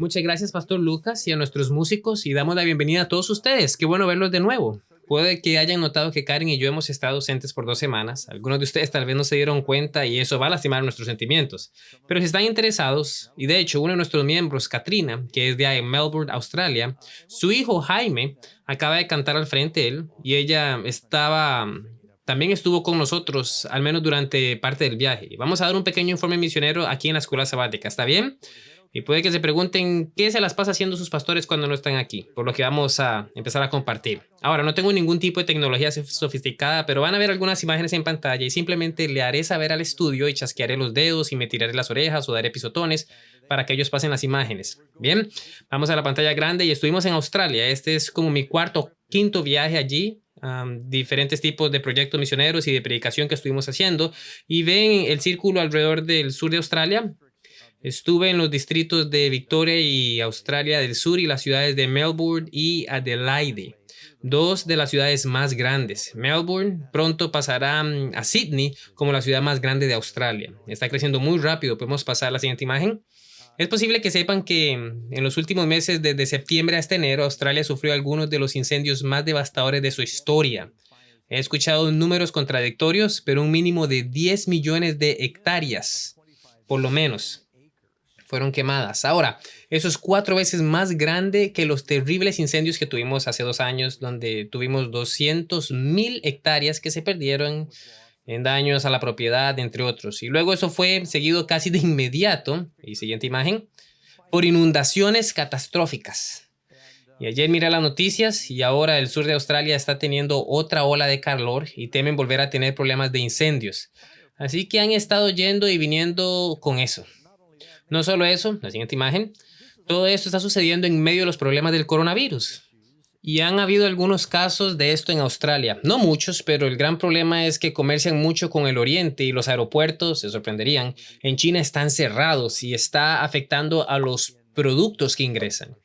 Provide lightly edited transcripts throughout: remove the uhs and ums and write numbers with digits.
Muchas gracias, Pastor Lucas, y a nuestros músicos, y damos la bienvenida a todos ustedes. Qué bueno verlos de nuevo. Puede que hayan notado que Karen y yo hemos estado ausentes por 2 semanas. Algunos de ustedes tal vez no se dieron cuenta y eso va a lastimar nuestros sentimientos. Pero si están interesados, y de hecho uno de nuestros miembros, Katrina, que es de Melbourne, Australia, su hijo Jaime acaba de cantar al frente de él y ella también estuvo con nosotros, al menos durante parte del viaje. Vamos a dar un pequeño informe misionero aquí en la escuela sabática, ¿está bien? Y puede que se pregunten qué se las pasa haciendo sus pastores cuando no están aquí, por lo que vamos a empezar a compartir. Ahora, no tengo ningún tipo de tecnología sofisticada, pero van a ver algunas imágenes en pantalla y simplemente le haré saber al estudio y chasquearé los dedos y me tiraré las orejas o daré pisotones para que ellos pasen las imágenes. Bien, vamos a la pantalla grande y estuvimos en Australia. Este es como mi cuarto o quinto viaje allí. Diferentes tipos de proyectos misioneros y de predicación que estuvimos haciendo. Y ven el círculo alrededor del sur de Australia. Estuve en los distritos de Victoria y Australia del Sur y las ciudades de Melbourne y Adelaide, dos de las ciudades más grandes. Melbourne pronto pasará a Sydney como la ciudad más grande de Australia. Está creciendo muy rápido. Podemos pasar a la siguiente imagen. Es posible que sepan que en los últimos meses, desde septiembre hasta enero, Australia sufrió algunos de los incendios más devastadores de su historia. He escuchado números contradictorios, pero un mínimo de 10 millones de hectáreas, por lo menos, fueron quemadas. Ahora, eso es 4 veces más grande que los terribles incendios que tuvimos hace 2 años, donde tuvimos 200,000 hectáreas que se perdieron en daños a la propiedad, entre otros. Y luego eso fue seguido casi de inmediato, y siguiente imagen, por inundaciones catastróficas. Y ayer miré las noticias y ahora el sur de Australia está teniendo otra ola de calor y temen volver a tener problemas de incendios. Así que han estado yendo y viniendo con eso. No solo eso, la siguiente imagen, todo esto está sucediendo en medio de los problemas del coronavirus. Y han habido algunos casos de esto en Australia. No muchos, pero el gran problema es que comercian mucho con el Oriente y los aeropuertos, se sorprenderían, en China están cerrados y está afectando a los productos que ingresan.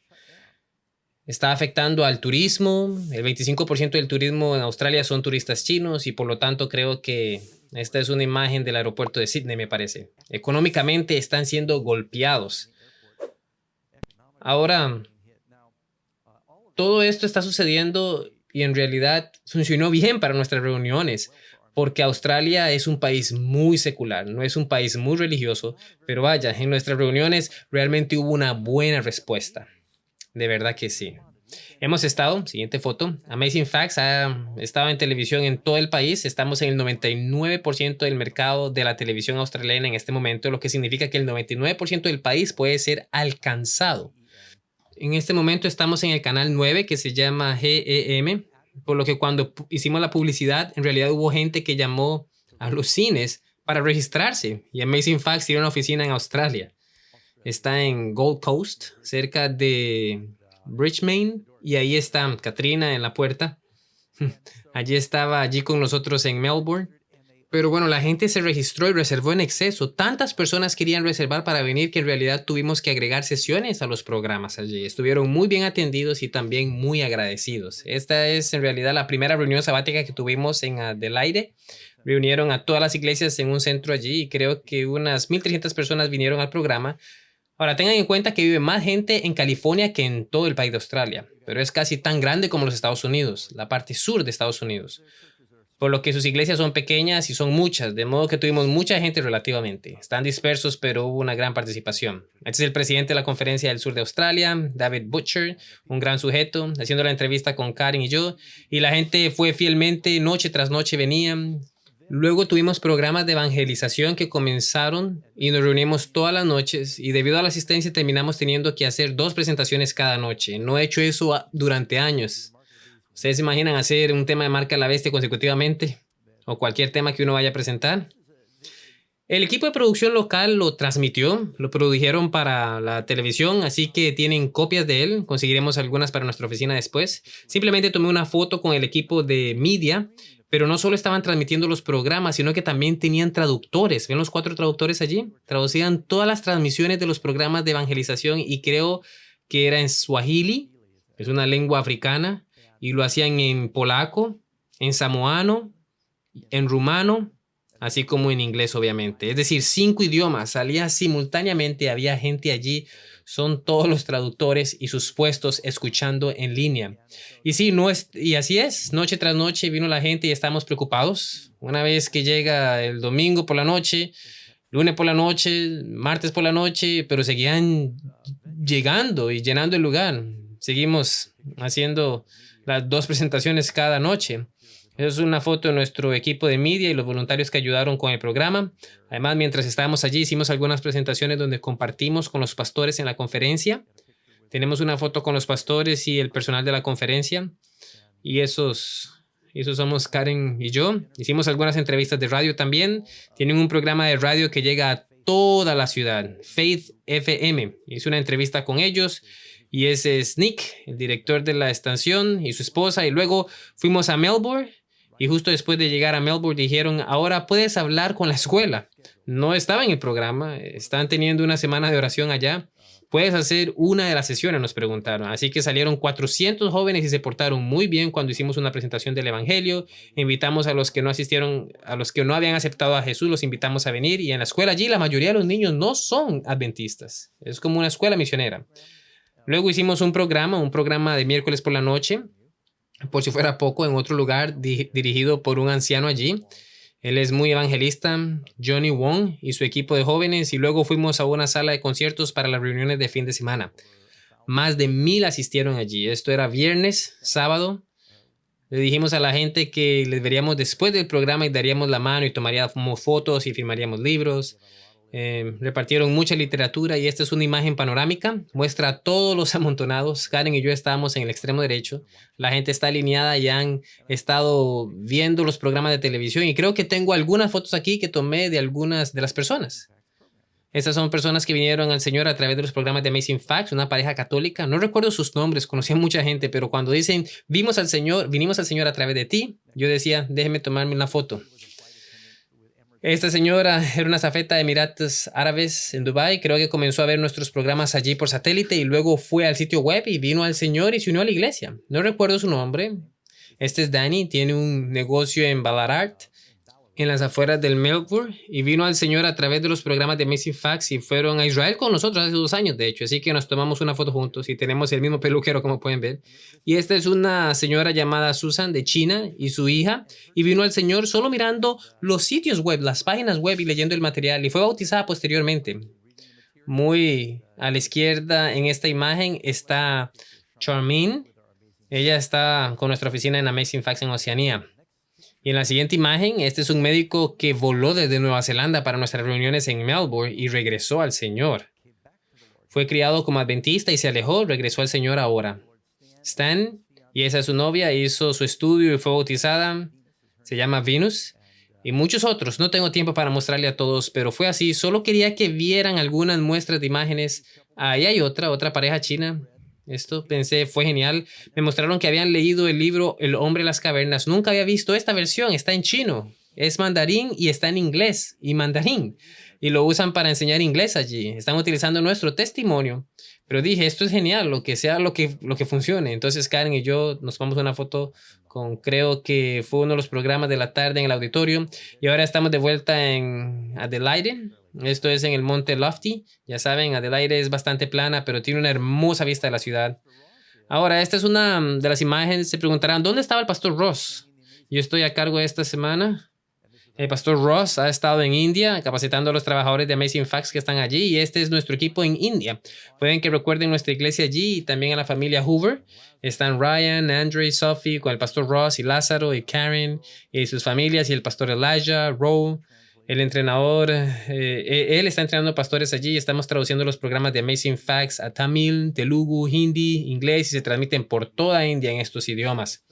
Está afectando al turismo. El 25% del turismo en Australia son turistas chinos y por lo tanto creo que esta es una imagen del aeropuerto de Sydney, me parece. Económicamente están siendo golpeados. Ahora, todo esto está sucediendo y en realidad funcionó bien para nuestras reuniones, porque Australia es un país muy secular, no es un país muy religioso, pero vaya, en nuestras reuniones realmente hubo una buena respuesta. De verdad que sí. Hemos estado, siguiente foto, Amazing Facts ha estado en televisión en todo el país. Estamos en el 99% del mercado de la televisión australiana en este momento, lo que significa que el 99% del país puede ser alcanzado. En este momento estamos en el canal 9 que se llama GEM, por lo que cuando hicimos la publicidad, en realidad hubo gente que llamó a los cines para registrarse y Amazing Facts tiene una oficina en Australia. Está en Gold Coast, cerca de Brisbane, y ahí está Katrina en la puerta. Allí estaba allí con nosotros en Melbourne. Pero bueno, la gente se registró y reservó en exceso. Tantas personas querían reservar para venir que en realidad tuvimos que agregar sesiones a los programas allí. Estuvieron muy bien atendidos y también muy agradecidos. Esta es en realidad la primera reunión sabática que tuvimos en Adelaide. Reunieron a todas las iglesias en un centro allí y creo que unas 1,300 personas vinieron al programa. Ahora, tengan en cuenta que vive más gente en California que en todo el país de Australia, pero es casi tan grande como los Estados Unidos, la parte sur de Estados Unidos. Por lo que sus iglesias son pequeñas y son muchas, de modo que tuvimos mucha gente relativamente. Están dispersos, pero hubo una gran participación. Este es el presidente de la Conferencia del Sur de Australia, David Butcher, un gran sujeto, haciendo la entrevista con Karen y yo, y la gente fue fielmente, noche tras noche venían. Luego tuvimos programas de evangelización que comenzaron y nos reunimos todas las noches y debido a la asistencia terminamos teniendo que hacer 2 presentaciones cada noche. No he hecho eso durante años. ¿Ustedes se imaginan hacer un tema de Marca la Bestia consecutivamente? O cualquier tema que uno vaya a presentar. El equipo de producción local lo transmitió, lo produjeron para la televisión, así que tienen copias de él. Conseguiremos algunas para nuestra oficina después. Simplemente tomé una foto con el equipo de media, pero no solo estaban transmitiendo los programas, sino que también tenían traductores. ¿Ven los 4 traductores allí? Traducían todas las transmisiones de los programas de evangelización y creo que era en Swahili, es una lengua africana, y lo hacían en polaco, en samoano, en rumano, así como en inglés, obviamente. Es decir, 5 idiomas. Salía simultáneamente, había gente allí son todos los traductores y sus puestos escuchando en línea. Y sí, no es, y así es, noche tras noche vino la gente y estamos preocupados. Una vez que llega el domingo por la noche, lunes por la noche, martes por la noche, pero seguían llegando y llenando el lugar. Seguimos haciendo las 2 presentaciones cada noche. Es una foto de nuestro equipo de media y los voluntarios que ayudaron con el programa. Además, mientras estábamos allí, hicimos algunas presentaciones donde compartimos con los pastores en la conferencia. Tenemos una foto con los pastores y el personal de la conferencia. Y esos somos Karen y yo. Hicimos algunas entrevistas de radio también. Tienen un programa de radio que llega a toda la ciudad, Faith FM. Hice una entrevista con ellos. Y ese es Nick, el director de la estación, y su esposa. Y luego fuimos a Melbourne. Y justo después de llegar a Melbourne dijeron, ahora puedes hablar con la escuela. No estaba en el programa, están teniendo una semana de oración allá. Puedes hacer una de las sesiones, nos preguntaron. Así que salieron 400 jóvenes y se portaron muy bien cuando hicimos una presentación del Evangelio. Invitamos a los que no asistieron, a los que no habían aceptado a Jesús, los invitamos a venir. Y en la escuela allí la mayoría de los niños no son adventistas. Es como una escuela misionera. Luego hicimos un programa de miércoles por la noche, por si fuera poco, en otro lugar dirigido por un anciano allí. Él es muy evangelista, Johnny Wong y su equipo de jóvenes, y luego fuimos a una sala de conciertos para las reuniones de fin de semana. Más de 1000 asistieron allí. Esto era viernes, sábado. Le dijimos a la gente que les veríamos después del programa y daríamos la mano y tomaríamos fotos y firmaríamos libros. Repartieron mucha literatura y esta es una imagen panorámica, muestra a todos los amontonados. Karen y yo estábamos en el extremo derecho, la gente está alineada y han estado viendo los programas de televisión y creo que tengo algunas fotos aquí que tomé de algunas de las personas. Estas son personas que vinieron al Señor a través de los programas de Amazing Facts, una pareja católica. No recuerdo sus nombres, conocí a mucha gente, pero cuando dicen vinimos al Señor a través de ti, yo decía, déjeme tomarme una foto. Esta señora era una azafata de Emiratos Árabes en Dubái. Creo que comenzó a ver nuestros programas allí por satélite y luego fue al sitio web y vino al Señor y se unió a la iglesia. No recuerdo su nombre. Este es Danny, tiene un negocio en Ballarat, en las afueras del Melbourne, y vino al Señor a través de los programas de Amazing Facts y fueron a Israel con nosotros hace 2 años, de hecho. Así que nos tomamos una foto juntos y tenemos el mismo peluquero, como pueden ver. Y esta es una señora llamada Susan de China y su hija, y vino al Señor solo mirando los sitios web, las páginas web y leyendo el material, y fue bautizada posteriormente. Muy a la izquierda en esta imagen está Charmaine. Ella está con nuestra oficina en Amazing Facts en Oceanía. Y en la siguiente imagen, este es un médico que voló desde Nueva Zelanda para nuestras reuniones en Melbourne y regresó al Señor. Fue criado como adventista y se alejó, regresó al Señor ahora. Stan, y esa es su novia, hizo su estudio y fue bautizada. Se llama Venus. Y muchos otros. No tengo tiempo para mostrarle a todos, pero fue así. Solo quería que vieran algunas muestras de imágenes. Ahí hay otra pareja china. Esto pensé, fue genial. Me mostraron que habían leído el libro El hombre de las cavernas. Nunca había visto esta versión. Está en chino. Es mandarín y está en inglés y mandarín. Y lo usan para enseñar inglés allí. Están utilizando nuestro testimonio. Pero dije, esto es genial, lo que sea, lo que funcione. Entonces Karen y yo nos tomamos una foto con, creo que fue uno de los programas de la tarde en el auditorio. Y ahora estamos de vuelta en Adelaide. Esto es en el Monte Lofty. Ya saben, Adelaide es bastante plana, pero tiene una hermosa vista de la ciudad. Ahora, esta es una de las imágenes. Se preguntarán, ¿dónde estaba el pastor Ross? Yo estoy a cargo de esta semana. El pastor Ross ha estado en India capacitando a los trabajadores de Amazing Facts que están allí, y este es nuestro equipo en India. Pueden que recuerden nuestra iglesia allí y también a la familia Hoover. Están Ryan, Andre y Sophie con el pastor Ross y Lázaro y Karen y sus familias y el pastor Elijah, Rowe. El entrenador, él está entrenando pastores allí y estamos traduciendo los programas de Amazing Facts a Tamil, Telugu, Hindi, inglés y se transmiten por toda India en estos idiomas.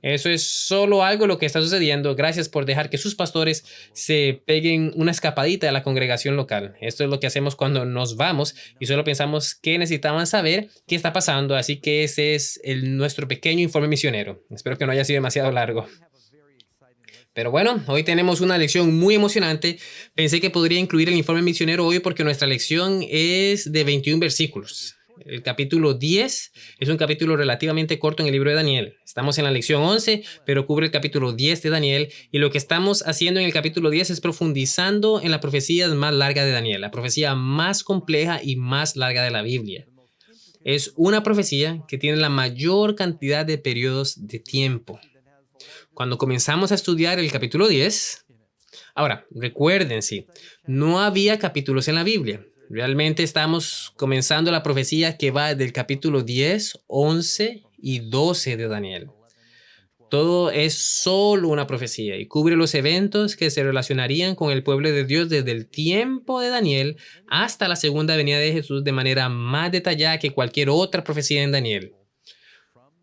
Eso es solo algo lo que está sucediendo. Gracias por dejar que sus pastores se peguen una escapadita a la congregación local. Esto es lo que hacemos cuando nos vamos y solo pensamos que necesitaban saber qué está pasando. Así que ese es nuestro pequeño informe misionero. Espero que no haya sido demasiado largo. Pero bueno, hoy tenemos una lección muy emocionante. Pensé que podría incluir el informe misionero hoy porque nuestra lección es de 21 versículos. El capítulo 10 es un capítulo relativamente corto en el libro de Daniel. Estamos en la lección 11, pero cubre el capítulo 10 de Daniel. Y lo que estamos haciendo en el capítulo 10 es profundizando en la profecía más larga de Daniel, la profecía más compleja y más larga de la Biblia. Es una profecía que tiene la mayor cantidad de periodos de tiempo. Cuando comenzamos a estudiar el capítulo 10, ahora, recuerden, sí, no había capítulos en la Biblia. Realmente estamos comenzando la profecía que va del capítulo 10, 11 y 12 de Daniel. Todo es solo una profecía y cubre los eventos que se relacionarían con el pueblo de Dios desde el tiempo de Daniel hasta la segunda venida de Jesús de manera más detallada que cualquier otra profecía en Daniel.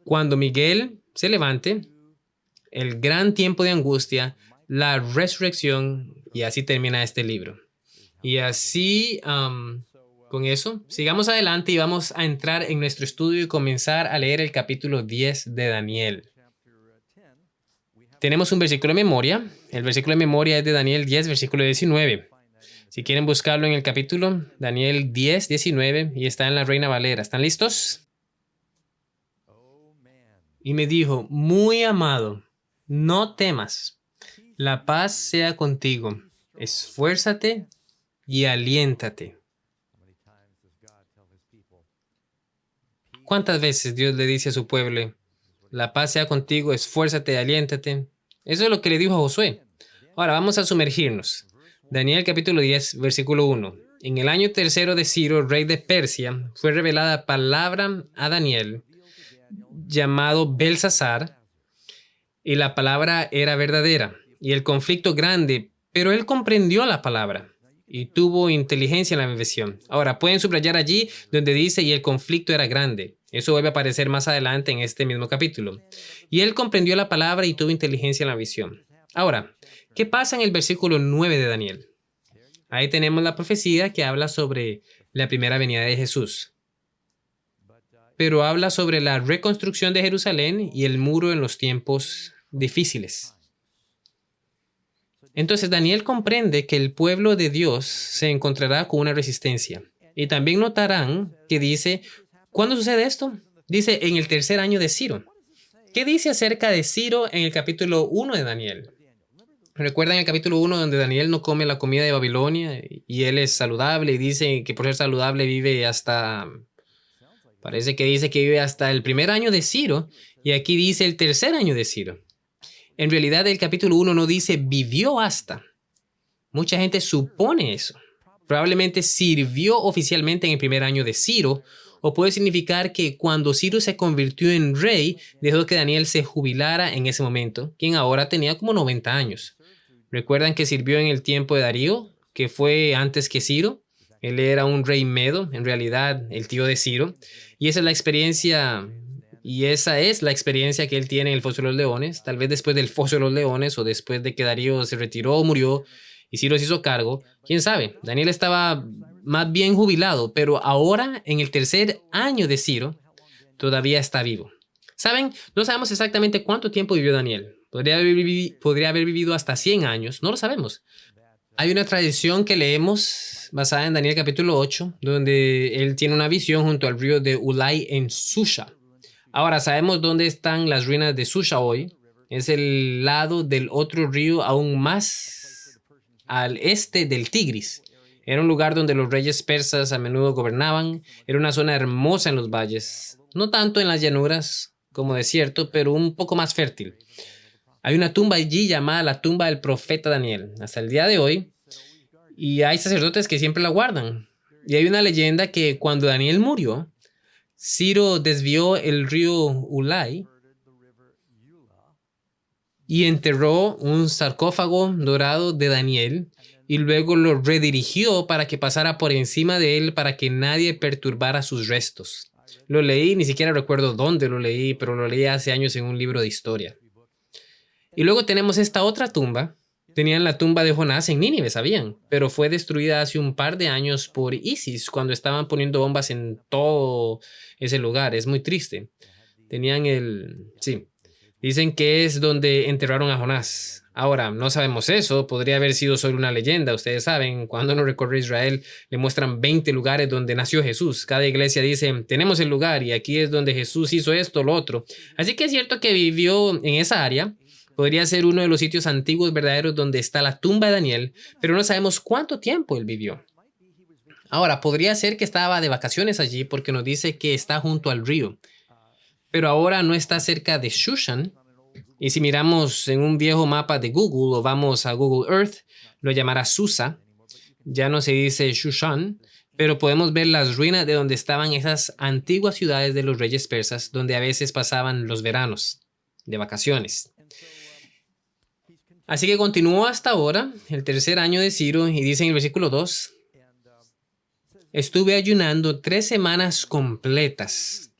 Cuando Miguel se levante, el gran tiempo de angustia, la resurrección, y así termina este libro. Y así, con eso, sigamos adelante y vamos a entrar en nuestro estudio y comenzar a leer el capítulo 10 de Daniel. Tenemos un versículo de memoria. El versículo de memoria es de Daniel 10, versículo 19. Si quieren buscarlo en el capítulo, Daniel 10, 19, y está en la Reina Valera. ¿Están listos? Y me dijo, muy amado, no temas, la paz sea contigo, esfuérzate y aliéntate. ¿Cuántas veces Dios le dice a su pueblo, la paz sea contigo, esfuérzate y aliéntate? Eso es lo que le dijo a Josué. Ahora vamos a sumergirnos. Daniel capítulo 10, versículo 1. En el año tercero de Ciro, rey de Persia, fue revelada palabra a Daniel, llamado Belsasar, y la palabra era verdadera, y el conflicto grande, pero él comprendió la palabra y tuvo inteligencia en la visión. Ahora, pueden subrayar allí donde dice, y el conflicto era grande. Eso vuelve a aparecer más adelante en este mismo capítulo. Y él comprendió la palabra y tuvo inteligencia en la visión. Ahora, ¿qué pasa en el versículo 9 de Daniel? Ahí tenemos la profecía que habla sobre la primera venida de Jesús. Pero habla sobre la reconstrucción de Jerusalén y el muro en los tiempos difíciles. Entonces Daniel comprende que el pueblo de Dios se encontrará con una resistencia. Y también notarán que dice, ¿cuándo sucede esto? Dice, en el tercer año de Ciro. ¿Qué dice acerca de Ciro en el capítulo 1 de Daniel? ¿Recuerdan el capítulo 1 donde Daniel no come la comida de Babilonia y él es saludable y dice que por ser saludable vive hasta... Parece que dice que vive hasta el primer año de Ciro y aquí dice el tercer año de Ciro. En realidad el capítulo 1 no dice vivió hasta. Mucha gente supone eso. Probablemente sirvió oficialmente en el primer año de Ciro, o puede significar que cuando Ciro se convirtió en rey, dejó que Daniel se jubilara en ese momento, quien ahora tenía como 90 años. ¿Recuerdan que sirvió en el tiempo de Darío, que fue antes que Ciro? Él era un rey medo, en realidad el tío de Ciro, y esa es la experiencia... Y esa es la experiencia que él tiene en el Foso de los Leones, tal vez después del Foso de los Leones o después de que Darío se retiró o murió y Ciro se hizo cargo. ¿Quién sabe? Daniel estaba más bien jubilado, pero ahora en el tercer año de Ciro todavía está vivo. ¿Saben? No sabemos exactamente cuánto tiempo vivió Daniel. Podría haber vivido hasta 100 años, no lo sabemos. Hay una tradición que leemos basada en Daniel capítulo 8, donde él tiene una visión junto al río de Ulai en Susha. Ahora, sabemos dónde están las ruinas de Susha hoy. Es el lado del otro río aún más al este del Tigris. Era un lugar donde los reyes persas a menudo gobernaban. Era una zona hermosa en los valles. No tanto en las llanuras como desierto, pero un poco más fértil. Hay una tumba allí llamada la tumba del profeta Daniel, hasta el día de hoy. Y hay sacerdotes que siempre la guardan. Y hay una leyenda que cuando Daniel murió, Ciro desvió el río Ulai y enterró un sarcófago dorado de Daniel y luego lo redirigió para que pasara por encima de él para que nadie perturbara sus restos. Lo leí, ni siquiera recuerdo dónde lo leí, pero lo leí hace años en un libro de historia. Y luego tenemos esta otra tumba. Tenían la tumba de Jonás en Nínive, sabían, pero fue destruida hace un par de años por ISIS cuando estaban poniendo bombas en todo ese lugar. Es muy triste. Sí, dicen que es donde enterraron a Jonás. Ahora, no sabemos eso, podría haber sido solo una leyenda. Ustedes saben, cuando uno recorre Israel, le muestran 20 lugares donde nació Jesús. Cada iglesia dice, tenemos el lugar y aquí es donde Jesús hizo esto, lo otro. Así que es cierto que vivió en esa área. Podría ser uno de los sitios antiguos verdaderos donde está la tumba de Daniel, pero no sabemos cuánto tiempo él vivió. Ahora, podría ser que estaba de vacaciones allí porque nos dice que está junto al río, pero ahora no está cerca de Shushan. Y si miramos en un viejo mapa de Google o vamos a Google Earth, lo llamará Susa. Ya no se dice Shushan, pero podemos ver las ruinas de donde estaban esas antiguas ciudades de los reyes persas, donde a veces pasaban los veranos de vacaciones. Así que continuó hasta ahora, el tercer año de Ciro, y dice en el versículo 2, estuve ayunando 3 semanas completas.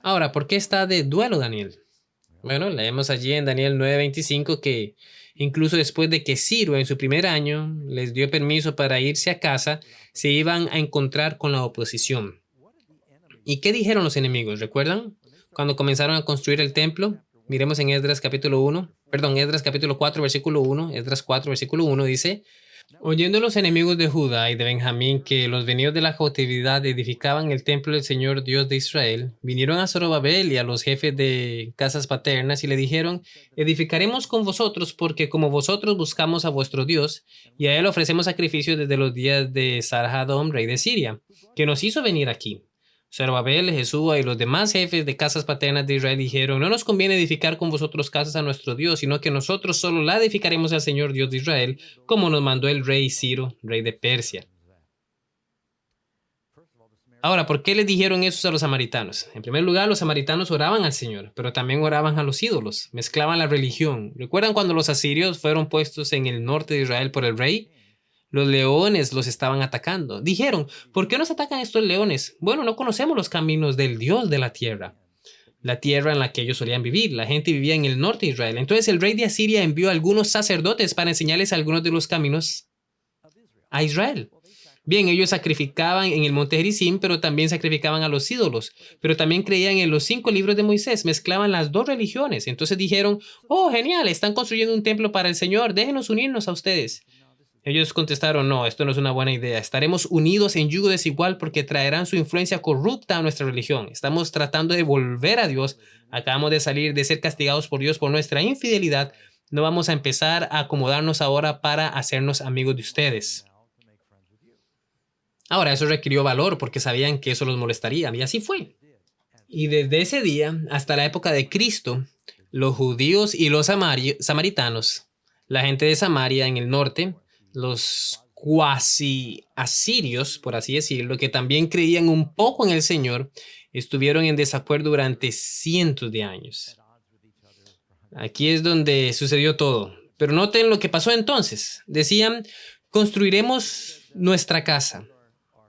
Ahora, ¿por qué está de duelo Daniel? Bueno, leemos allí en Daniel 9:25 que incluso después de que Ciro en su primer año les dio permiso para irse a casa, se iban a encontrar con la oposición. ¿Y qué dijeron los enemigos? ¿Recuerdan? Cuando comenzaron a construir el templo, miremos en Esdras capítulo 4, versículo 1, Esdras 4, versículo 1 dice, oyendo los enemigos de Judá y de Benjamín que los venidos de la cautividad edificaban el templo del Señor Dios de Israel, vinieron a Zorobabel y a los jefes de casas paternas y le dijeron, edificaremos con vosotros porque como vosotros buscamos a vuestro Dios y a él ofrecemos sacrificios desde los días de Sarhadón, rey de Siria, que nos hizo venir aquí. Zorobabel, Jesúa y los demás jefes de casas paternas de Israel dijeron, no nos conviene edificar con vosotros casas a nuestro Dios, sino que nosotros solo la edificaremos al Señor Dios de Israel, como nos mandó el rey Ciro, rey de Persia. Ahora, ¿por qué les dijeron eso a los samaritanos? En primer lugar, los samaritanos oraban al Señor, pero también oraban a los ídolos, mezclaban la religión. ¿Recuerdan cuando los asirios fueron puestos en el norte de Israel por el rey? Los leones los estaban atacando. Dijeron, ¿por qué nos atacan estos leones? Bueno, no conocemos los caminos del Dios de la tierra en la que ellos solían vivir. La gente vivía en el norte de Israel. Entonces el rey de Asiria envió a algunos sacerdotes para enseñarles algunos de los caminos a Israel. Bien, ellos sacrificaban en el monte Gerizim, pero también sacrificaban a los ídolos. Pero también creían en los 5 libros de Moisés. Mezclaban las dos religiones. Entonces dijeron, oh, genial, están construyendo un templo para el Señor. Déjenos unirnos a ustedes. Ellos contestaron, no, esto no es una buena idea. Estaremos unidos en yugo desigual porque traerán su influencia corrupta a nuestra religión. Estamos tratando de volver a Dios. Acabamos de salir de ser castigados por Dios por nuestra infidelidad. No vamos a empezar a acomodarnos ahora para hacernos amigos de ustedes. Ahora, eso requirió valor porque sabían que eso los molestaría. Y así fue. Y desde ese día hasta la época de Cristo, los judíos y los samaritanos, la gente de Samaria en el norte, los cuasi asirios, por así decirlo, que también creían un poco en el Señor, estuvieron en desacuerdo durante cientos de años. Aquí es donde sucedió todo. Pero noten lo que pasó entonces. Decían, construiremos nuestra casa.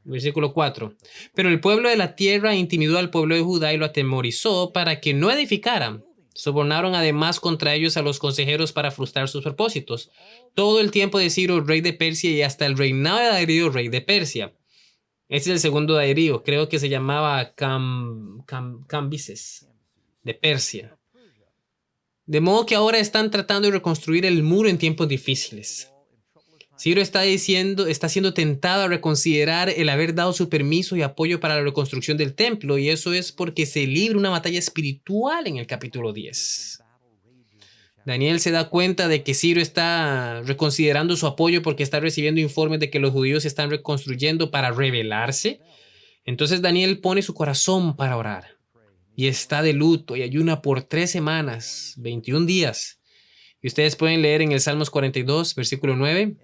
Versículo 4. Pero el pueblo de la tierra intimidó al pueblo de Judá y lo atemorizó para que no edificaran. Sobornaron además contra ellos a los consejeros para frustrar sus propósitos. Todo el tiempo de Ciro, rey de Persia, y hasta el reinado de Darío, rey de Persia. Este es el segundo Darío, creo que se llamaba Cambises, de Persia. De modo que ahora están tratando de reconstruir el muro en tiempos difíciles. Ciro está siendo tentado a reconsiderar el haber dado su permiso y apoyo para la reconstrucción del templo, y eso es porque se libra una batalla espiritual en el capítulo 10. Daniel se da cuenta de que Ciro está reconsiderando su apoyo porque está recibiendo informes de que los judíos se están reconstruyendo para rebelarse. Entonces Daniel pone su corazón para orar y está de luto y ayuna por 3 semanas, 21 días. Y ustedes pueden leer en el Salmos 42, versículo 9.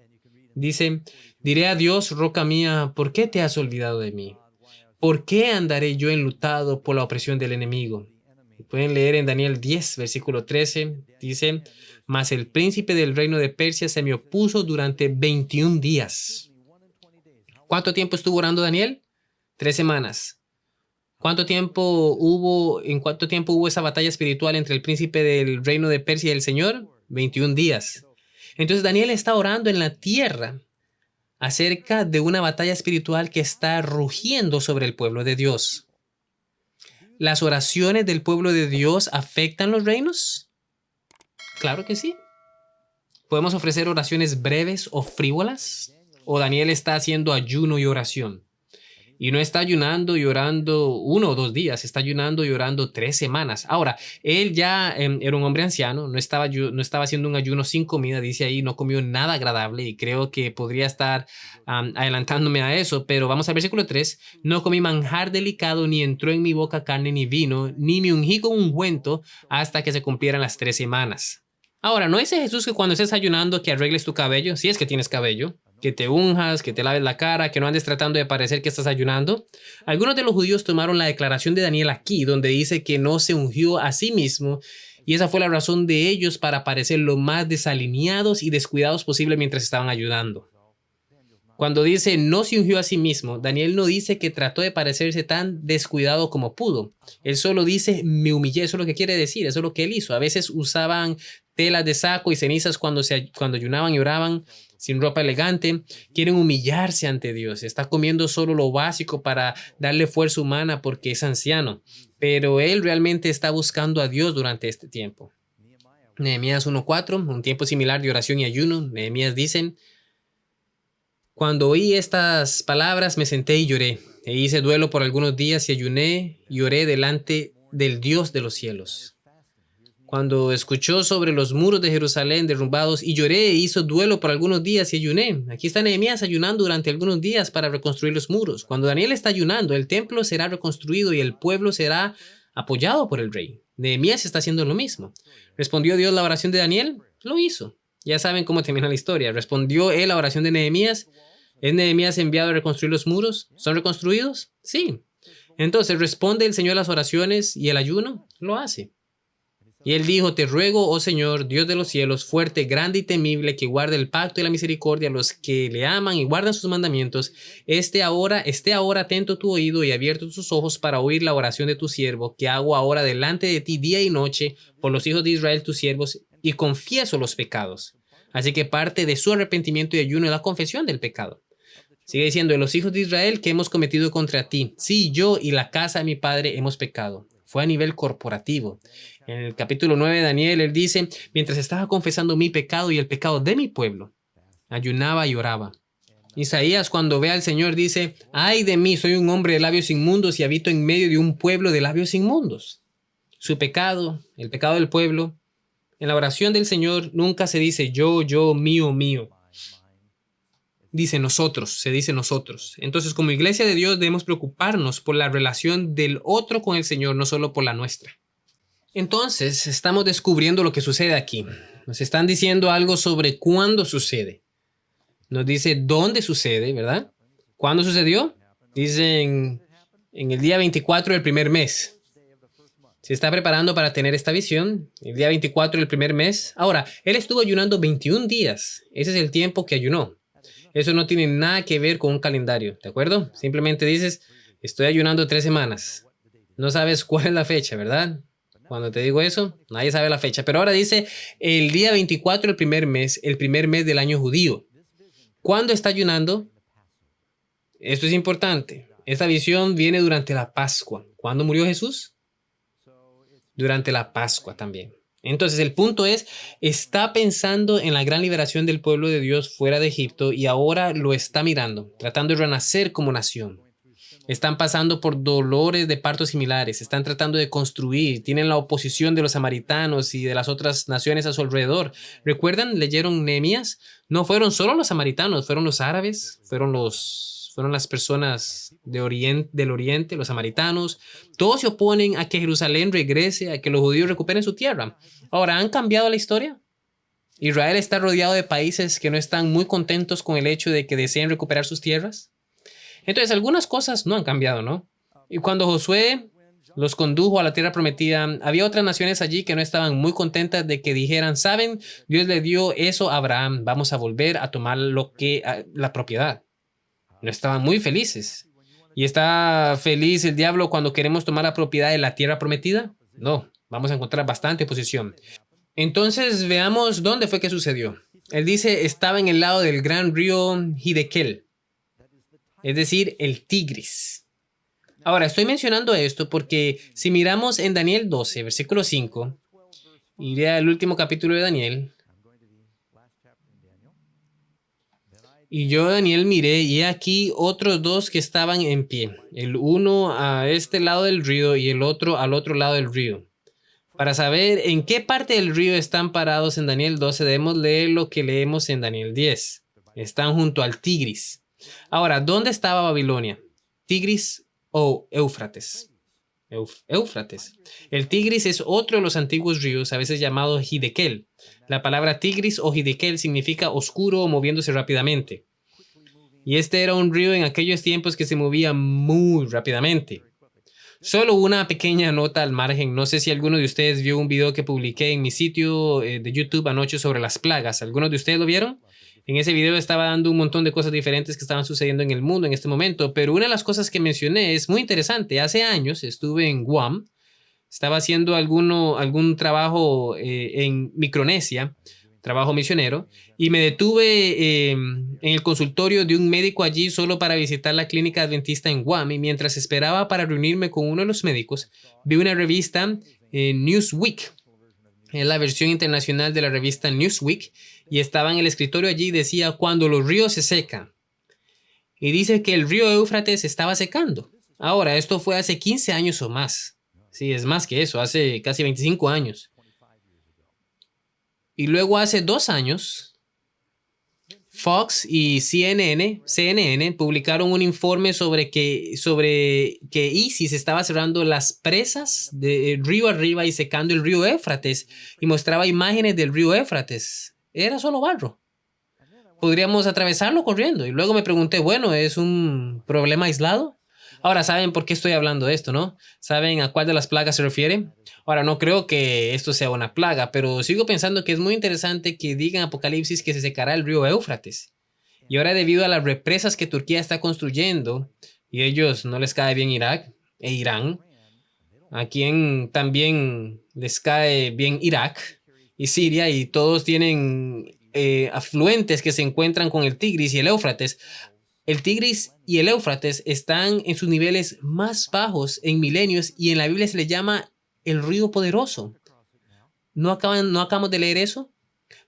Dice, diré a Dios, roca mía, ¿por qué te has olvidado de mí? ¿Por qué andaré yo enlutado por la opresión del enemigo? Pueden leer en Daniel 10, versículo 13, dice, mas el príncipe del reino de Persia se me opuso durante 21 días. ¿Cuánto tiempo estuvo orando Daniel? 3 semanas. ¿En cuánto tiempo hubo esa batalla espiritual entre el príncipe del reino de Persia y el Señor? 21 días. Entonces Daniel está orando en la tierra acerca de una batalla espiritual que está rugiendo sobre el pueblo de Dios. ¿Las oraciones del pueblo de Dios afectan los reinos? Claro que sí. Podemos ofrecer oraciones breves o frívolas, o Daniel está haciendo ayuno y oración. Y no está ayunando y orando 1 o 2 días, está ayunando y orando 3 semanas. Ahora, él ya era un hombre anciano, no estaba haciendo un ayuno sin comida, dice ahí, no comió nada agradable y creo que podría estar adelantándome a eso, pero vamos al versículo 3. No comí manjar delicado, ni entró en mi boca carne ni vino, ni me ungí con ungüento hasta que se cumplieran las 3 semanas. Ahora, ¿no dice Jesús que cuando estés ayunando que arregles tu cabello? Si es que tienes cabello, que te unjas, que te laves la cara, que no andes tratando de parecer que estás ayunando. Algunos de los judíos tomaron la declaración de Daniel aquí, donde dice que no se ungió a sí mismo, y esa fue la razón de ellos para parecer lo más desalineados y descuidados posible mientras estaban ayudando. Cuando dice no se ungió a sí mismo, Daniel no dice que trató de parecerse tan descuidado como pudo. Él solo dice me humillé, eso es lo que quiere decir, eso es lo que él hizo. A veces usaban telas de saco y cenizas cuando ayunaban y oraban sin ropa elegante. Quieren humillarse ante Dios. Está comiendo solo lo básico para darle fuerza humana porque es anciano. Pero él realmente está buscando a Dios durante este tiempo. Nehemías 1:4, un tiempo similar de oración y ayuno. Nehemías dicen: cuando oí estas palabras me senté y lloré, e hice duelo por algunos días y ayuné y oré delante del Dios de los cielos. Cuando escuchó sobre los muros de Jerusalén derrumbados y lloré e hizo duelo por algunos días y ayuné. Aquí está Nehemías ayunando durante algunos días para reconstruir los muros. Cuando Daniel está ayunando, el templo será reconstruido y el pueblo será apoyado por el rey. Nehemías está haciendo lo mismo. ¿Respondió Dios la oración de Daniel? Lo hizo. Ya saben cómo termina la historia. ¿Respondió él la oración de Nehemías? ¿Es Nehemías enviado a reconstruir los muros? ¿Son reconstruidos? Sí. Entonces, ¿responde el Señor las oraciones y el ayuno? Lo hace. Y él dijo: te ruego, oh Señor, Dios de los cielos, fuerte, grande y temible, que guarde el pacto y la misericordia a los que le aman y guardan sus mandamientos, esté ahora atento tu oído y abierto tus ojos para oír la oración de tu siervo, que hago ahora delante de ti día y noche por los hijos de Israel tus siervos, y confieso los pecados. Así que parte de su arrepentimiento y ayuno es la confesión del pecado. Sigue diciendo: de los hijos de Israel que hemos cometido contra ti, sí, yo y la casa de mi padre hemos pecado. Fue a nivel corporativo. En el capítulo 9 de Daniel, él dice: mientras estaba confesando mi pecado y el pecado de mi pueblo, ayunaba y oraba. Isaías, cuando ve al Señor, dice: ay de mí, soy un hombre de labios inmundos y habito en medio de un pueblo de labios inmundos. Su pecado, el pecado del pueblo, en la oración del Señor nunca se dice yo, mío, mío. Se dice nosotros. Entonces, como iglesia de Dios, debemos preocuparnos por la relación del otro con el Señor, no solo por la nuestra. Entonces, estamos descubriendo lo que sucede aquí. Nos están diciendo algo sobre cuándo sucede. Nos dice dónde sucede, ¿verdad? ¿Cuándo sucedió? Dicen en el día 24 del primer mes. Se está preparando para tener esta visión, el día 24 del primer mes. Ahora, él estuvo ayunando 21 días. Ese es el tiempo que ayunó. Eso no tiene nada que ver con un calendario, ¿de acuerdo? Simplemente dices: estoy ayunando 3 semanas. No sabes cuál es la fecha, ¿verdad? Cuando te digo eso, nadie sabe la fecha. Pero ahora dice el día 24 del primer mes del año judío. ¿Cuándo está ayunando? Esto es importante. Esta visión viene durante la Pascua. ¿Cuándo murió Jesús? Durante la Pascua también. Entonces el punto es, está pensando en la gran liberación del pueblo de Dios fuera de Egipto y ahora lo está mirando, tratando de renacer como nación. Están pasando por dolores de parto similares, están tratando de construir, tienen la oposición de los samaritanos y de las otras naciones a su alrededor. ¿Recuerdan? ¿Leyeron Nehemías? No fueron solo los samaritanos, fueron los árabes, fueron las personas del oriente, los samaritanos. Todos se oponen a que Jerusalén regrese, a que los judíos recuperen su tierra. Ahora, ¿han cambiado la historia? Israel está rodeado de países que no están muy contentos con el hecho de que deseen recuperar sus tierras. Entonces, algunas cosas no han cambiado, ¿no? Y cuando Josué los condujo a la tierra prometida, había otras naciones allí que no estaban muy contentas de que dijeran: ¿saben? Dios le dio eso a Abraham, vamos a volver a tomar la propiedad. No estaban muy felices. ¿Y está feliz el diablo cuando queremos tomar la propiedad de la tierra prometida? No, vamos a encontrar bastante oposición. Entonces, veamos dónde fue que sucedió. Él dice: estaba en el lado del gran río Hiddekel, es decir, el Tigris. Ahora, estoy mencionando esto porque si miramos en Daniel 12, versículo 5, Iré al último capítulo de Daniel. Y yo, Daniel, miré, y aquí otros dos que estaban en pie, el uno a este lado del río y el otro al otro lado del río. Para saber en qué parte del río están parados en Daniel 12, debemos leer lo que leemos en Daniel 10. Están junto al Tigris. Ahora, ¿dónde estaba Babilonia? ¿Tigris o Éufrates? Éufrates. El Tigris es otro de los antiguos ríos, a veces llamado Hidekel. La palabra Tigris o Hidekel significa oscuro o moviéndose rápidamente. Y este era un río en aquellos tiempos que se movía muy rápidamente. Solo una pequeña nota al margen. No sé si alguno de ustedes vio un video que publiqué en mi sitio de YouTube anoche sobre las plagas. ¿Algunos de ustedes lo vieron? En ese video estaba dando un montón de cosas diferentes que estaban sucediendo en el mundo en este momento, pero una de las cosas que mencioné es muy interesante. Hace años estuve en Guam, estaba haciendo algún trabajo en Micronesia, trabajo misionero, y me detuve en el consultorio de un médico allí solo para visitar la clínica adventista en Guam, y mientras esperaba para reunirme con uno de los médicos, vi una revista Newsweek. Es la versión internacional de la revista Newsweek, y estaba en el escritorio allí y decía cuando los ríos se secan. Y dice que el río Éufrates estaba secando. Ahora, esto fue hace 15 años o más. Sí, es más que eso, hace casi 25 años. Y luego hace 2 años, Fox y CNN publicaron un informe sobre que ISIS estaba cerrando las presas de río arriba y secando el río Éufrates, y mostraba imágenes del río Éufrates. Era solo barro. Podríamos atravesarlo corriendo. Y luego me pregunté, bueno, ¿es un problema aislado? Ahora, ¿saben por qué estoy hablando de esto, no? ¿Saben a cuál de las plagas se refiere? Ahora, no creo que esto sea una plaga, pero sigo pensando que es muy interesante que diga en Apocalipsis que se secará el río Éufrates. Y ahora, debido a las represas que Turquía está construyendo, y a ellos no les cae bien Irak e Irán, a quien también les cae bien Irak y Siria, y todos tienen afluentes que se encuentran con el Tigris y el Éufrates. El Tigris y el Éufrates están en sus niveles más bajos en milenios, y en la Biblia se le llama el río poderoso. ¿No acabamos de leer eso?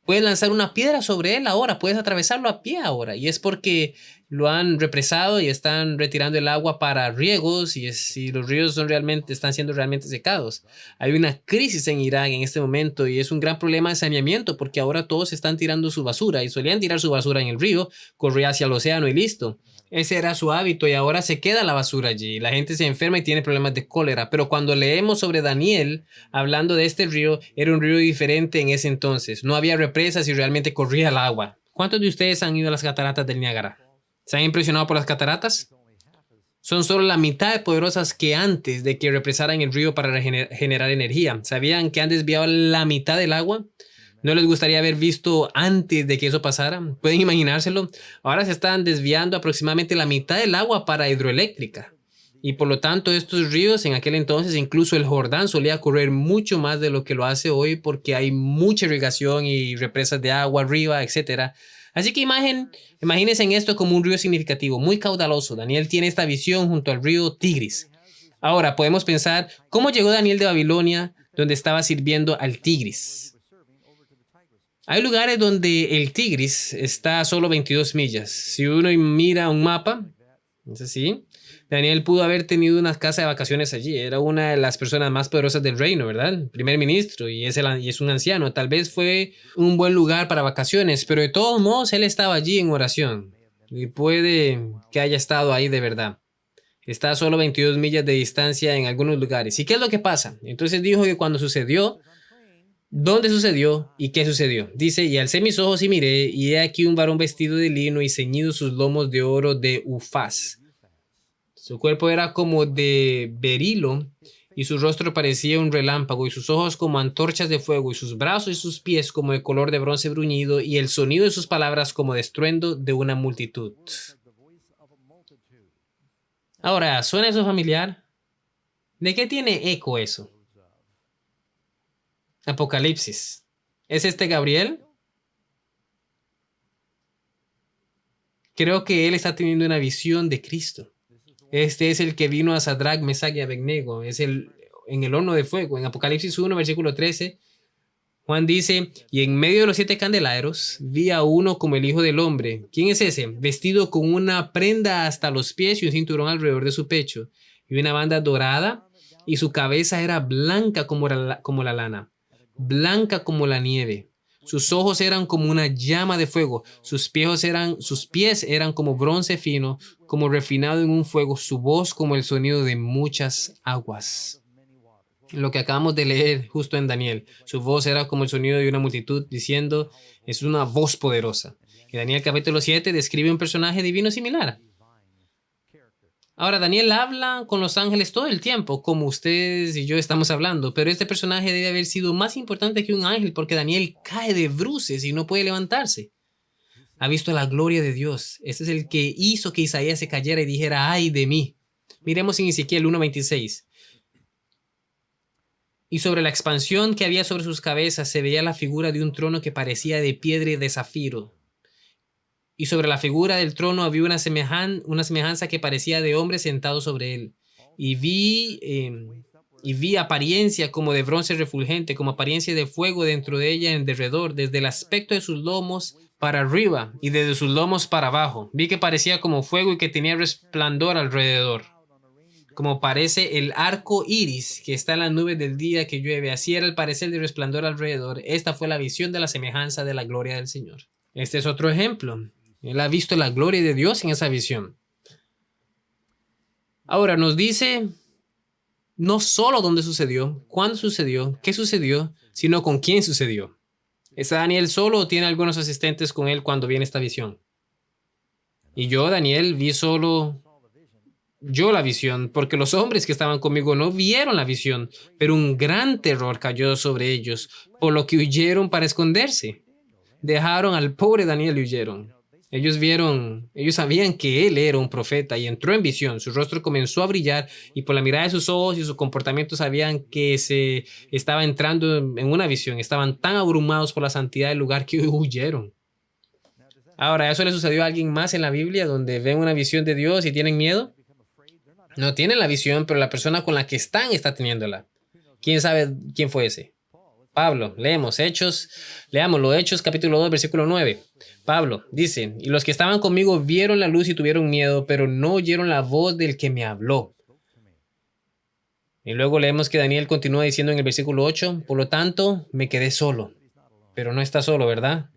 Puedes lanzar una piedra sobre él ahora, puedes atravesarlo a pie ahora, y es porque lo han represado y están retirando el agua para riegos, y los ríos están siendo realmente secados. Hay una crisis en Irak en este momento y es un gran problema de saneamiento, porque ahora todos están tirando su basura, y solían tirar su basura en el río, corría hacia el océano y listo. Ese era su hábito, y ahora se queda la basura allí. La gente se enferma y tiene problemas de cólera. Pero cuando leemos sobre Daniel, hablando de este río, era un río diferente en ese entonces. No había represas y realmente corría el agua. ¿Cuántos de ustedes han ido a las cataratas del Niágara? ¿Se han impresionado por las cataratas? Son solo la mitad de poderosas que antes de que represaran el río para generar energía. ¿Sabían que han desviado la mitad del agua? ¿No les gustaría haber visto antes de que eso pasara? ¿Pueden imaginárselo? Ahora se están desviando aproximadamente la mitad del agua para hidroeléctrica. Y por lo tanto, estos ríos en aquel entonces, incluso el Jordán, solía correr mucho más de lo que lo hace hoy, porque hay mucha irrigación y represas de agua arriba, etc. Así que imagínense en esto como un río significativo, muy caudaloso. Daniel tiene esta visión junto al río Tigris. Ahora podemos pensar, ¿cómo llegó Daniel de Babilonia, donde estaba sirviendo al Tigris? Hay lugares donde el Tigris está a solo 22 millas. Si uno mira un mapa, es así. Daniel pudo haber tenido una casa de vacaciones allí. Era una de las personas más poderosas del reino, ¿verdad? El primer ministro, y es un anciano. Tal vez fue un buen lugar para vacaciones, pero de todos modos él estaba allí en oración. Y puede que haya estado ahí de verdad. Está a solo 22 millas de distancia en algunos lugares. ¿Y qué es lo que pasa? Entonces dijo que cuando sucedió, ¿dónde sucedió y qué sucedió? Dice, y alcé mis ojos y miré, y he aquí un varón vestido de lino y ceñido sus lomos de oro de Ufaz. Su cuerpo era como de berilo, y su rostro parecía un relámpago, y sus ojos como antorchas de fuego, y sus brazos y sus pies como de color de bronce bruñido, y el sonido de sus palabras como de estruendo de una multitud. Ahora, ¿suena eso familiar? ¿De qué tiene eco eso? Apocalipsis. ¿Es este Gabriel? Creo que él está teniendo una visión de Cristo. Este es el que vino a Sadrach, Mesach y Abednego. Es en el horno de fuego. En Apocalipsis 1, versículo 13, Juan dice, y en medio de los 7 candelabros vi a uno como el Hijo del Hombre. ¿Quién es ese? Vestido con una prenda hasta los pies y un cinturón alrededor de su pecho, y una banda dorada, y su cabeza era blanca como la lana, blanca como la nieve. Sus ojos eran como una llama de fuego, sus pies eran como bronce fino, como refinado en un fuego, su voz como el sonido de muchas aguas. Lo que acabamos de leer justo en Daniel, su voz era como el sonido de una multitud diciendo, es una voz poderosa. Y Daniel capítulo 7 describe un personaje divino similar. Ahora, Daniel habla con los ángeles todo el tiempo, como ustedes y yo estamos hablando, pero este personaje debe haber sido más importante que un ángel porque Daniel cae de bruces y no puede levantarse. Ha visto la gloria de Dios. Este es el que hizo que Isaías se cayera y dijera, ¡ay de mí! Miremos en Ezequiel 1:26. Y sobre la expansión que había sobre sus cabezas se veía la figura de un trono que parecía de piedra y de zafiro. Y sobre la figura del trono había una semejanza que parecía de hombre sentado sobre él. Y vi apariencia como de bronce refulgente, como apariencia de fuego dentro de ella en derredor, desde el aspecto de sus lomos para arriba y desde sus lomos para abajo. Vi que parecía como fuego y que tenía resplandor alrededor, como parece el arco iris que está en las nubes del día que llueve. Así era el parecer de resplandor alrededor. Esta fue la visión de la semejanza de la gloria del Señor. Este es otro ejemplo. Él ha visto la gloria de Dios en esa visión. Ahora nos dice no solo dónde sucedió, cuándo sucedió, qué sucedió, sino con quién sucedió. ¿Está Daniel solo o tiene algunos asistentes con él cuando viene esta visión? Y yo, Daniel, vi solo yo la visión, porque los hombres que estaban conmigo no vieron la visión, pero un gran terror cayó sobre ellos, por lo que huyeron para esconderse. Dejaron al pobre Daniel y huyeron. Ellos sabían que él era un profeta y entró en visión. Su rostro comenzó a brillar y por la mirada de sus ojos y su comportamiento sabían que se estaba entrando en una visión. Estaban tan abrumados por la santidad del lugar que huyeron. Ahora, ¿eso le sucedió a alguien más en la Biblia donde ven una visión de Dios y tienen miedo? No tienen la visión, pero la persona con la que están está teniéndola. ¿Quién sabe quién fue ese? Pablo, leámoslo, Hechos capítulo 2, versículo 9. Pablo dice, y los que estaban conmigo vieron la luz y tuvieron miedo, pero no oyeron la voz del que me habló. Y luego leemos que Daniel continúa diciendo en el versículo 8, por lo tanto, me quedé solo. Pero no está solo, ¿verdad?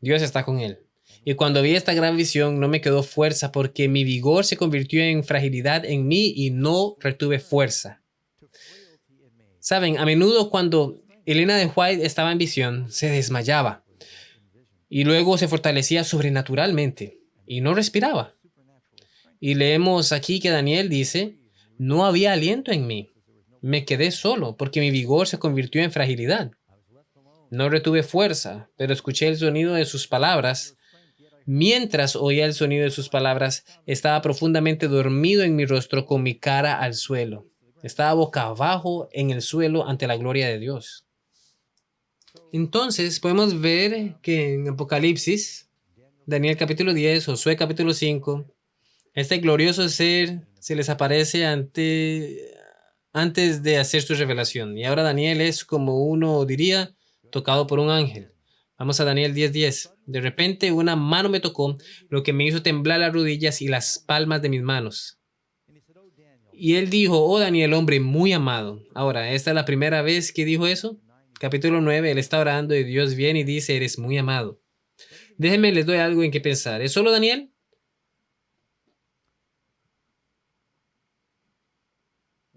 Dios está con él. Y cuando vi esta gran visión, no me quedó fuerza porque mi vigor se convirtió en fragilidad en mí y no retuve fuerza. Saben, a menudo cuando Elena de White estaba en visión, se desmayaba y luego se fortalecía sobrenaturalmente y no respiraba. Y leemos aquí que Daniel dice, no había aliento en mí, me quedé solo porque mi vigor se convirtió en fragilidad. No retuve fuerza, pero escuché el sonido de sus palabras. Mientras oía el sonido de sus palabras, estaba profundamente dormido en mi rostro con mi cara al suelo. Estaba boca abajo en el suelo ante la gloria de Dios. Entonces podemos ver que en Apocalipsis, Daniel capítulo 10, Josué capítulo 5, este glorioso ser se les aparece antes de hacer su revelación. Y ahora Daniel es, como uno diría, tocado por un ángel. Vamos a Daniel 10:10. De repente una mano me tocó, lo que me hizo temblar las rodillas y las palmas de mis manos. Y él dijo, oh Daniel, hombre muy amado. Ahora, ¿esta es la primera vez que dijo eso? Capítulo 9, él está orando y Dios viene y dice, eres muy amado. Déjenme, les doy algo en qué pensar. ¿Es solo Daniel?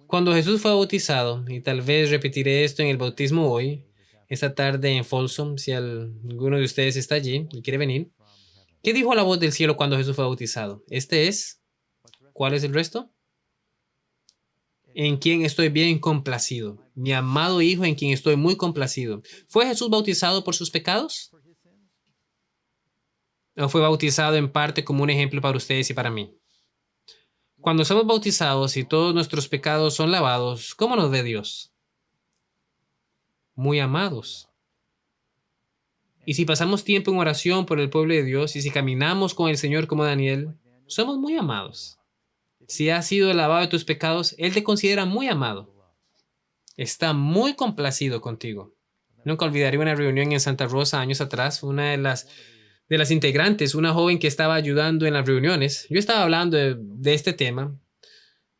Cuando Jesús fue bautizado, y tal vez repetiré esto en el bautismo hoy, esta tarde en Folsom, si alguno de ustedes está allí y quiere venir, ¿qué dijo la voz del cielo cuando Jesús fue bautizado? Este es. ¿Cuál es el resto? En quien estoy bien complacido. Mi amado Hijo en quien estoy muy complacido. ¿Fue Jesús bautizado por sus pecados? ¿O fue bautizado en parte como un ejemplo para ustedes y para mí? Cuando somos bautizados y todos nuestros pecados son lavados, ¿cómo nos ve Dios? Muy amados. Y si pasamos tiempo en oración por el pueblo de Dios y si caminamos con el Señor como Daniel, somos muy amados. Si has sido lavado de tus pecados, Él te considera muy amado. Está muy complacido contigo. Nunca olvidaré una reunión en Santa Rosa años atrás. Una de las integrantes, una joven que estaba ayudando en las reuniones. Yo estaba hablando de este tema.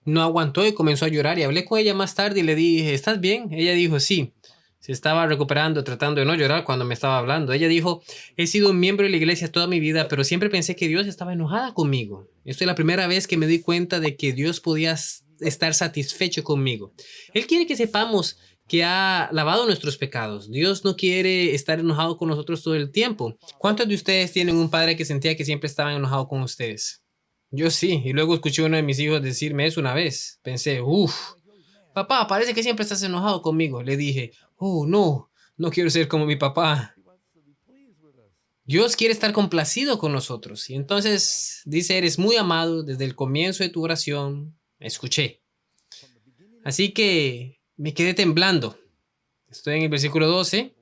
No aguantó y comenzó a llorar y hablé con ella más tarde y le dije, ¿estás bien? Ella dijo, sí. Se estaba recuperando, tratando de no llorar cuando me estaba hablando. Ella dijo, he sido un miembro de la iglesia toda mi vida, pero siempre pensé que Dios estaba enojada conmigo. Esta es la primera vez que me di cuenta de que Dios podía estar satisfecho conmigo. Él quiere que sepamos que ha lavado nuestros pecados. Dios no quiere estar enojado con nosotros todo el tiempo. ¿Cuántos de ustedes tienen un padre que sentía que siempre estaba enojado con ustedes? Yo sí, y luego escuché a uno de mis hijos decirme eso una vez. Pensé, uff, papá, parece que siempre estás enojado conmigo. Le dije, oh, no, no quiero ser como mi papá. Dios quiere estar complacido con nosotros. Y entonces dice, eres muy amado desde el comienzo de tu oración. Escuché. Así que me quedé temblando. Estoy en el versículo 12.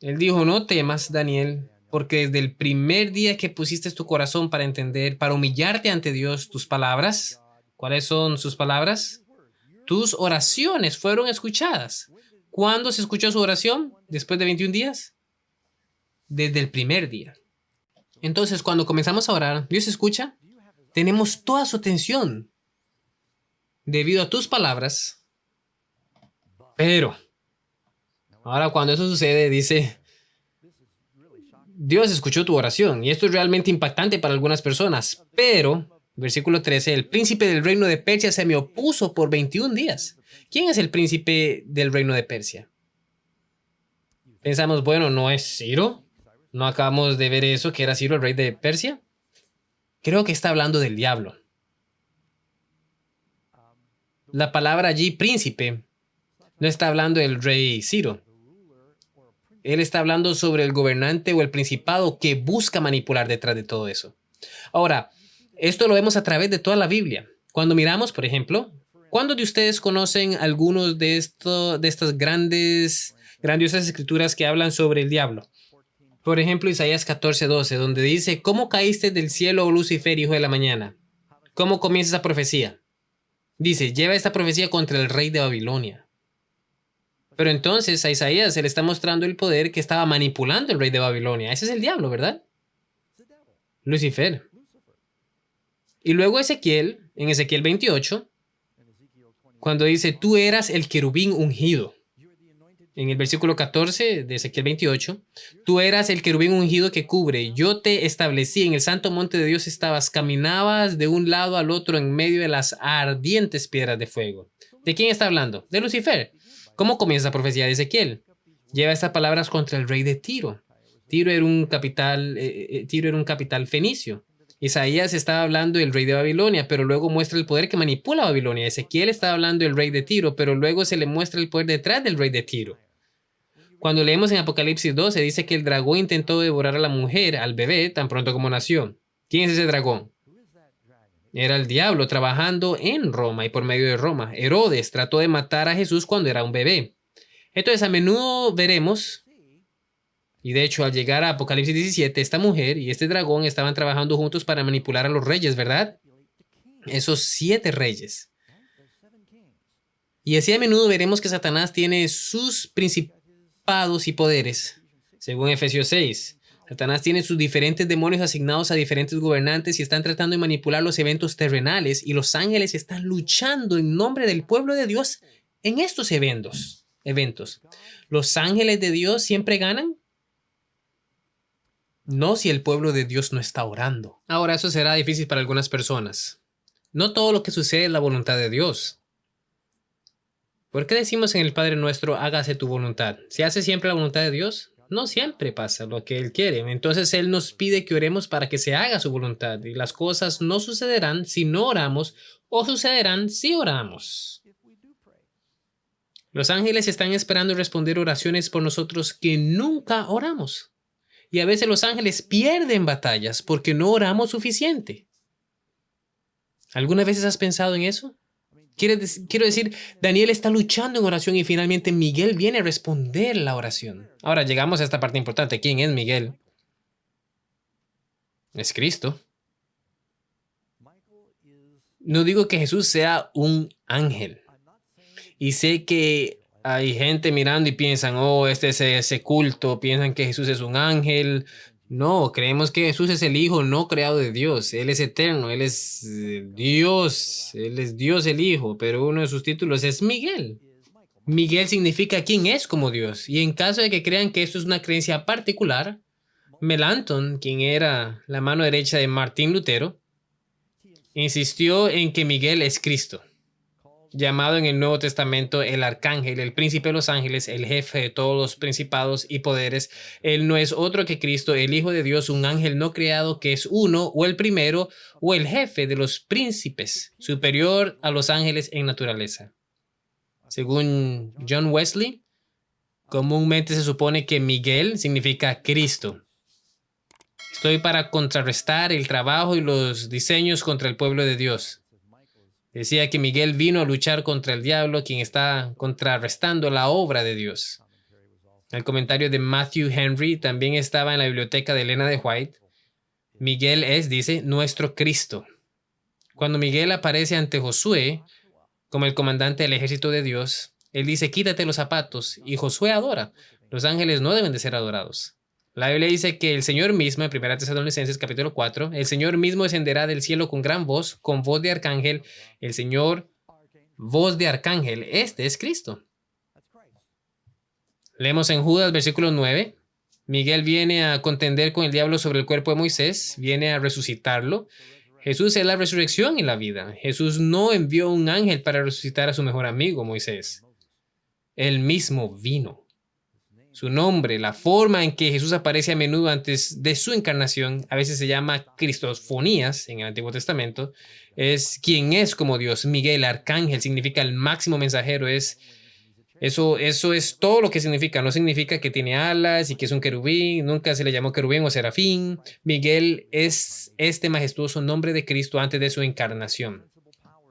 Él dijo, no temas, Daniel, porque desde el primer día que pusiste tu corazón para entender, para humillarte ante Dios, tus palabras, ¿cuáles son sus palabras? Tus oraciones fueron escuchadas. ¿Cuándo se escuchó su oración? ¿Después de 21 días? Desde el primer día. Entonces, cuando comenzamos a orar, ¿Dios escucha? Tenemos toda su atención debido a tus palabras. Pero, ahora cuando eso sucede, dice, Dios escuchó tu oración. Y esto es realmente impactante para algunas personas. Pero, versículo 13, el príncipe del reino de Persia se me opuso por 21 días. ¿Quién es el príncipe del reino de Persia? Pensamos, bueno, ¿no es Ciro? ¿No acabamos de ver eso, que era Ciro el rey de Persia? Creo que está hablando del diablo. La palabra allí, príncipe, no está hablando del rey Ciro. Él está hablando sobre el gobernante o el principado que busca manipular detrás de todo eso. Ahora, esto lo vemos a través de toda la Biblia. Cuando miramos, por ejemplo, ¿cuántos de ustedes conocen algunos de estas grandiosas escrituras que hablan sobre el diablo? Por ejemplo, Isaías 14:12, donde dice, ¿cómo caíste del cielo, oh Lucifer, hijo de la mañana? ¿Cómo comienza esa profecía? Dice, lleva esta profecía contra el rey de Babilonia. Pero entonces a Isaías se le está mostrando el poder que estaba manipulando el rey de Babilonia. Ese es el diablo, ¿verdad? Lucifer. Y luego Ezequiel, en Ezequiel 28, cuando dice, tú eras el querubín ungido. En el versículo 14 de Ezequiel 28, tú eras el querubín ungido que cubre. Yo te establecí en el santo monte de Dios, caminabas de un lado al otro en medio de las ardientes piedras de fuego. ¿De quién está hablando? De Lucifer. ¿Cómo comienza la profecía de Ezequiel? Lleva estas palabras contra el rey de Tiro. Tiro era un capital fenicio. Isaías estaba hablando del rey de Babilonia, pero luego muestra el poder que manipula Babilonia. Ezequiel estaba hablando del rey de Tiro, pero luego se le muestra el poder detrás del rey de Tiro. Cuando leemos en Apocalipsis 12, dice que el dragón intentó devorar a la mujer, al bebé, tan pronto como nació. ¿Quién es ese dragón? Era el diablo trabajando en Roma y por medio de Roma. Herodes trató de matar a Jesús cuando era un bebé. Entonces, a menudo veremos, y de hecho, al llegar a Apocalipsis 17, esta mujer y este dragón estaban trabajando juntos para manipular a los reyes, ¿verdad? Esos 7 reyes. Y así a menudo veremos que Satanás tiene sus principados y poderes. Según Efesios 6, Satanás tiene sus diferentes demonios asignados a diferentes gobernantes y están tratando de manipular los eventos terrenales, y los ángeles están luchando en nombre del pueblo de Dios en estos eventos. ¿Los ángeles de Dios siempre ganan? No, si el pueblo de Dios no está orando. Ahora, eso será difícil para algunas personas. No todo lo que sucede es la voluntad de Dios. ¿Por qué decimos en el Padre Nuestro, hágase tu voluntad? ¿Se hace siempre la voluntad de Dios? No siempre pasa lo que Él quiere. Entonces Él nos pide que oremos para que se haga su voluntad. Y las cosas no sucederán si no oramos, o sucederán si oramos. Los ángeles están esperando responder oraciones por nosotros que nunca oramos. Y a veces los ángeles pierden batallas porque no oramos suficiente. ¿Alguna vez has pensado en eso? Quiero decir, Daniel está luchando en oración y finalmente Miguel viene a responder la oración. Ahora llegamos a esta parte importante. ¿Quién es Miguel? Es Cristo. No digo que Jesús sea un ángel. Y sé que Hay gente mirando y piensan, oh, este es ese culto, piensan que Jesús es un ángel. No, creemos que Jesús es el Hijo no creado de Dios. Él es eterno, Él es Dios, Él es Dios el Hijo, pero uno de sus títulos es Miguel. Miguel significa quién es como Dios. Y en caso de que crean que esto es una creencia particular, Melanchthon, quien era la mano derecha de Martín Lutero, insistió en que Miguel es Cristo, llamado en el Nuevo Testamento el arcángel, el príncipe de los ángeles, el jefe de todos los principados y poderes. Él no es otro que Cristo, el Hijo de Dios, un ángel no creado que es uno o el primero o el jefe de los príncipes, superior a los ángeles en naturaleza. Según John Wesley, comúnmente se supone que Miguel significa Cristo. Estoy para contrarrestar el trabajo y los diseños contra el pueblo de Dios. Decía que Miguel vino a luchar contra el diablo, quien está contrarrestando la obra de Dios. El comentario de Matthew Henry también estaba en la biblioteca de Elena de White. Miguel es, dice, nuestro Cristo. Cuando Miguel aparece ante Josué como el comandante del ejército de Dios, él dice, quítate los zapatos, y Josué adora. Los ángeles no deben de ser adorados. La Biblia dice que el Señor mismo, en 1 Tesalonicenses capítulo 4, el Señor mismo descenderá del cielo con gran voz, con voz de arcángel. El Señor, voz de arcángel, este es Cristo. Leemos en Judas versículo 9. Miguel viene a contender con el diablo sobre el cuerpo de Moisés, viene a resucitarlo. Jesús es la resurrección y la vida. Jesús no envió un ángel para resucitar a su mejor amigo Moisés. Él mismo vino. Su nombre, la forma en que Jesús aparece a menudo antes de su encarnación, a veces se llama Cristofonías en el Antiguo Testamento, es quien es como Dios. Miguel, arcángel, significa el máximo mensajero. Eso es todo lo que significa. No significa que tiene alas y que es un querubín. Nunca se le llamó querubín o serafín. Miguel es este majestuoso nombre de Cristo antes de su encarnación.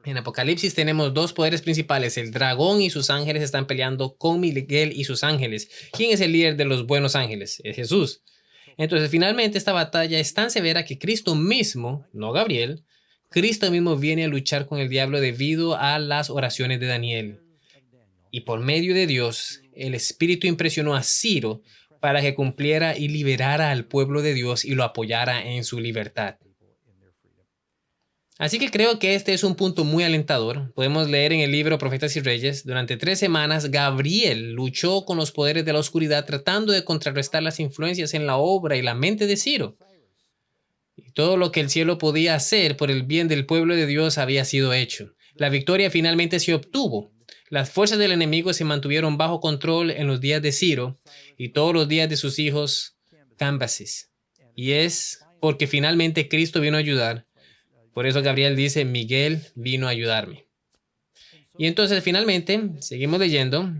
En Apocalipsis tenemos dos poderes principales. El dragón y sus ángeles están peleando con Miguel y sus ángeles. ¿Quién es el líder de los buenos ángeles? Es Jesús. Entonces, finalmente, esta batalla es tan severa que Cristo mismo, no Gabriel, Cristo mismo viene a luchar con el diablo debido a las oraciones de Daniel. Y por medio de Dios, el Espíritu impresionó a Ciro para que cumpliera y liberara al pueblo de Dios y lo apoyara en su libertad. Así que creo que este es un punto muy alentador. Podemos leer en el libro Profetas y Reyes, durante 3 semanas Gabriel luchó con los poderes de la oscuridad tratando de contrarrestar las influencias en la obra y la mente de Ciro. Y todo lo que el cielo podía hacer por el bien del pueblo de Dios había sido hecho. La victoria finalmente se obtuvo. Las fuerzas del enemigo se mantuvieron bajo control en los días de Ciro y todos los días de sus hijos Cambasis. Y es porque finalmente Cristo vino a ayudar. Por eso Gabriel dice, Miguel vino a ayudarme. Y entonces finalmente, seguimos leyendo.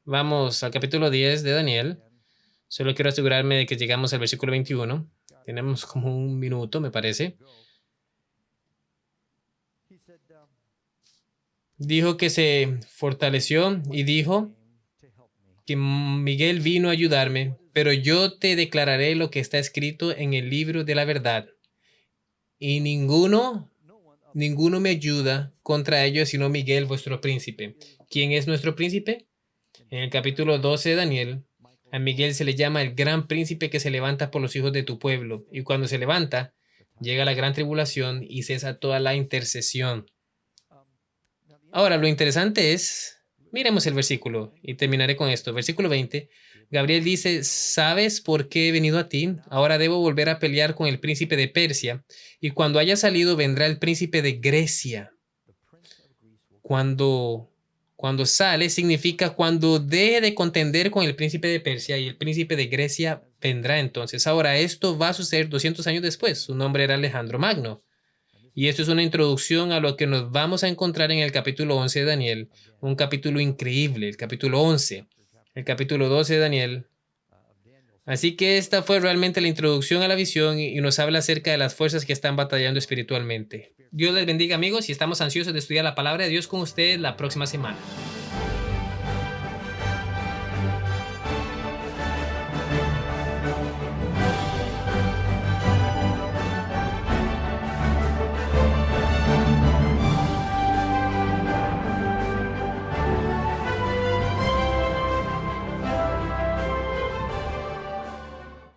Vamos al capítulo 10 de Daniel. Solo quiero asegurarme de que llegamos al versículo 21. Tenemos como un minuto, me parece. Dijo que se fortaleció y dijo que Miguel vino a ayudarme, pero yo te declararé lo que está escrito en el libro de la verdad. Y ninguno me ayuda contra ellos sino Miguel, vuestro príncipe. ¿Quién es nuestro príncipe? En el capítulo 12 de Daniel, a Miguel se le llama el gran príncipe que se levanta por los hijos de tu pueblo. Y cuando se levanta, llega la gran tribulación y cesa toda la intercesión. Ahora, lo interesante es, miremos el versículo y terminaré con esto. Versículo 20. Gabriel dice, ¿sabes por qué he venido a ti? Ahora debo volver a pelear con el príncipe de Persia, y cuando haya salido vendrá el príncipe de Grecia. Cuando sale significa cuando deje de contender con el príncipe de Persia y el príncipe de Grecia vendrá entonces. Ahora, esto va a suceder 200 años después. Su nombre era Alejandro Magno. Y esto es una introducción a lo que nos vamos a encontrar en el capítulo 11 de Daniel. Un capítulo increíble, el capítulo 11. El capítulo 12 de Daniel. Así que esta fue realmente la introducción a la visión y nos habla acerca de las fuerzas que están batallando espiritualmente. Dios les bendiga, amigos, y estamos ansiosos de estudiar la palabra de Dios con ustedes la próxima semana.